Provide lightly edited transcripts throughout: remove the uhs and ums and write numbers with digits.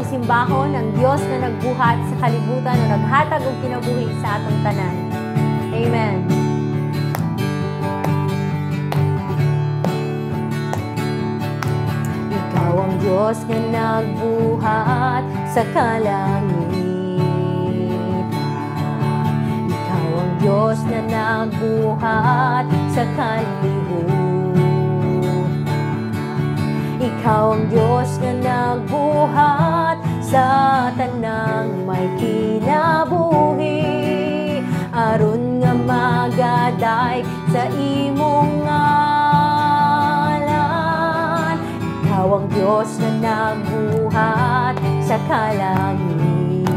atong simbahon ang Dios na nagbuhat sa kalibutan o naghatag og kinabuhi sa atong tanan. Amen. Ikaw ang Diyos na nagbuhat sa kalangitan. Ikaw ang Diyos na nagbuhat sa kalibutan. Ikaw ang Diyos na nagbuhat sa tanang may kinabuhi, aron nga magaday sa imong ngalan. Ikaw ang Diyos na nagbuhat sa kalangitan.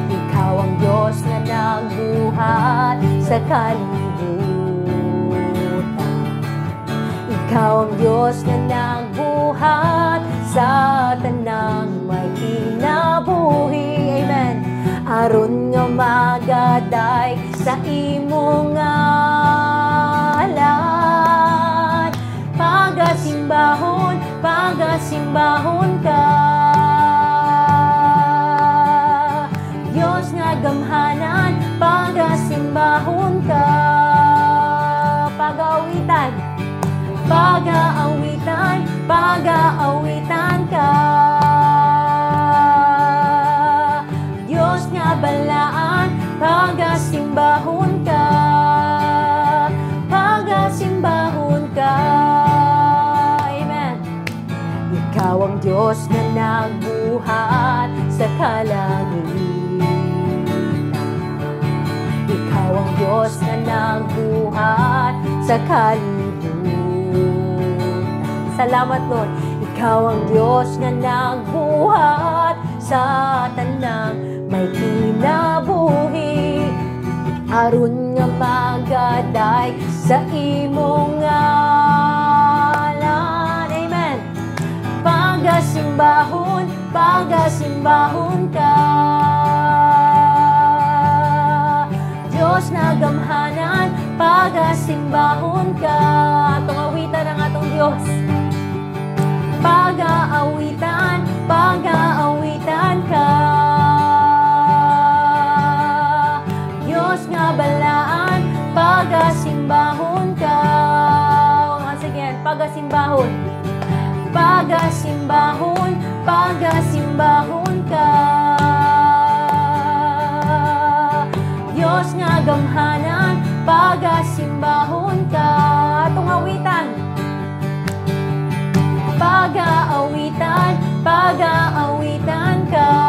Ikaw ang Diyos na nagbuhat sa kalibutan. Ikaw ang Diyos na nagbuhat sa tanang may kinabuhi. Amen. Aron nga magaday sa imong ngalan. Pagasimbahon, pagasimbahon ka. Diyos nga gamhanan, pagasimbahon ka. Pag-awitan, pag-aawitan, pag-aawitan ka. Diyos nga balaan, pag-asimbahon ka. Pag-asimbahon ka. Amen. Ikaw ang Diyos na nagbuhat sa kalangitan. Ikaw ang Diyos na nagbuhat sa kalibutan. Salamat, Lord. Ikaw ang Diyos na nagbuhat sa tanang may kinabuhi, aron nga magaday sa imong ngalan. Amen. Pagasimbahon, pagasimbahon ka. Diyos na gamhanan, pagasimbahon ka. Atong awitan ang atong Diyos. Pag-aawitan, pag-aawitan ka. Diyos nga balaan, pag-asimbahon ka. Once again, pag-asimbahon. Pag-asimbahon, pag-asimbahon ka. Diyos nga gamhanan, pag-asimbahon ka. Atong awitan. Pag-aawitan, pag-aawitan ka.